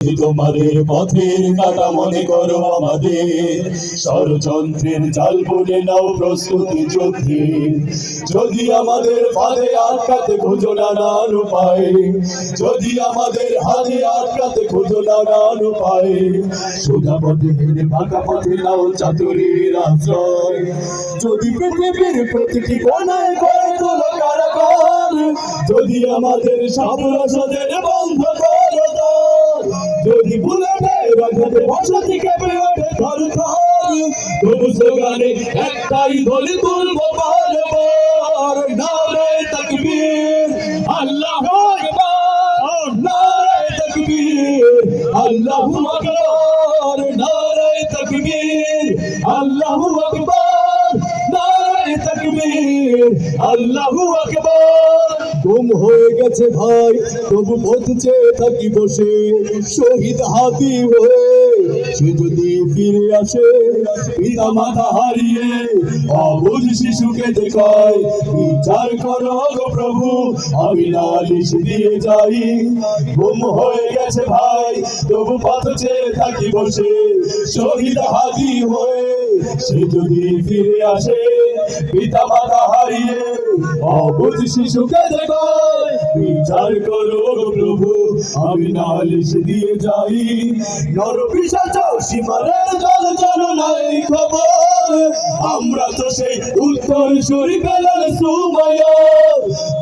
তোমাদের পথের কাটা মনে করো আমাদের, ষড়যন্ত্রের জাল বুনে নাও প্রস্তুতি যুদ্ধে। যদি আমাদের ফাঁদে আটকাতে খোঁজো নানান উপায়, যদি আমাদের হাতে আটকাতে খোঁজো নানান উপায়, সোজা পথে হেরে বাঁকা পথে নাও চাতুরীর আশ্রয়। যদি পৃথিবীর প্রতিটি কোণায় গড়ে তোলো কারাগার, যদি আমাদের সাম্রাজ্যের বন্ধ করো দ্বার, যদি বুলেটের আঘাতে বসতি কেঁপে ওঠে থরথর, তবু স্লোগানে একটাই ধ্বনি তুলবো বারবার, নারায়ে তাকবীর, আল্লাহু আকবার, নারায়ে তাকবীর, আল্লাহু আকবার, নারায়ে তাকবীর, আল্লাহু আকবার, নারায়ে তাকবীর, আল্লাহু আকবার। গুম হয়ে গেছে ভাই, তবু পথ চেয়ে থাকি বসে, শহীদ হাতি হয়ে সে যদি ফিরে আসে, পিতা মাতা হারিয়ে অবুঝ শিশুকে দেখায়, বিচার করো গো প্রভু, আমি নালিশ দিয়ে যাই। গুম হয়ে গেছে ভাই, তবু পথ চেয়ে থাকি বসে, শহীদ হাতি হয়ে সে যদি ফিরে আসে, পিতা মাতা হারিয়ে অবুঝ শিশুকে দেখায়, বিচার করো প্রভু, আমি নালিশ দিয়ে যাই। নরপিশাচ সীমারের দল জানো না এই খবর, আমরা তো সেই উত্তর সুরি বেলাল সুমাইয়া,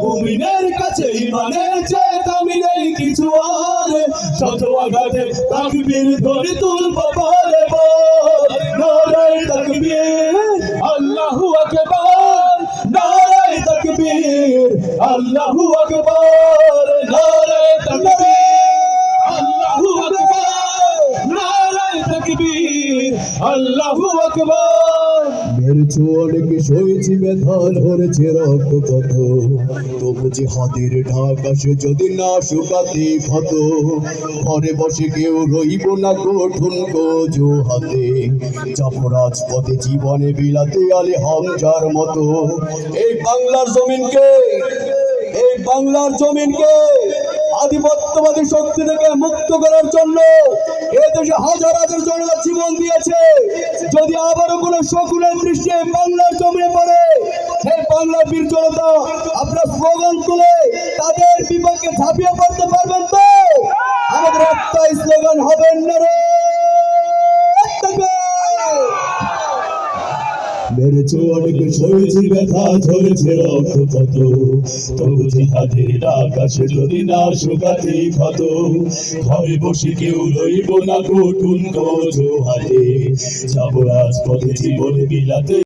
মুমিনের কাছে ইমানের চেয়ে দামি নেই কিছু আর, শত আঘাতে তাকবীর ধ্বনি তুলবো বারবার, নারায়ে তাকবীর, আল্লাহু আকবার, নারায়ে তাকবীর, আল্লাহু আকবার, নারায়ে তাকবীর, আল্লাহু আকবার, নারায়ে তাকবীর, আল্লাহু আকবার। মেরেছে অনেকে, সয়েছি ব্যথা, ধরেছে রক্ত কত, তবু যে হাতের ঢাকা সে যদি না শুকাতে ক্ষত, ঘরে বসে কেউ রইব না কঠুন কোজো হাতে, যাবো রাজপথে জীবনে বিলাতে আলে হামজার মতো। এই বাংলার জমিনকে, এই বাংলার জমিনকে আধিপত্যবাদী শক্তি থেকে মুক্ত করার জন্য এদেশে হাজার হাজার জনতা জীবন দিয়েছে। যদি আবারও কোনো শকুনের দৃষ্টি বাংলার জমিনে পড়ে, সেই বাংলার বীর জনতা আপনার স্লোগান তুলে তাদের বিপক্ষে ঝাঁপিয়ে পড়তে পারবেন তো? আমাদের একটাই স্লোগান হবে, নারায়ে তাকবীর। মেরেছে অনেকে, সয়েছি ব্যথা, ঝরেছে রক্ত কত, তবু জিহাদের ডাক আসে যদি না শুকাতে ক্ষত, ঘরে বসে কেউ রইব না কঠুন কোজো হাতে, যাবো রাজপথে জীবনে বিলাতে।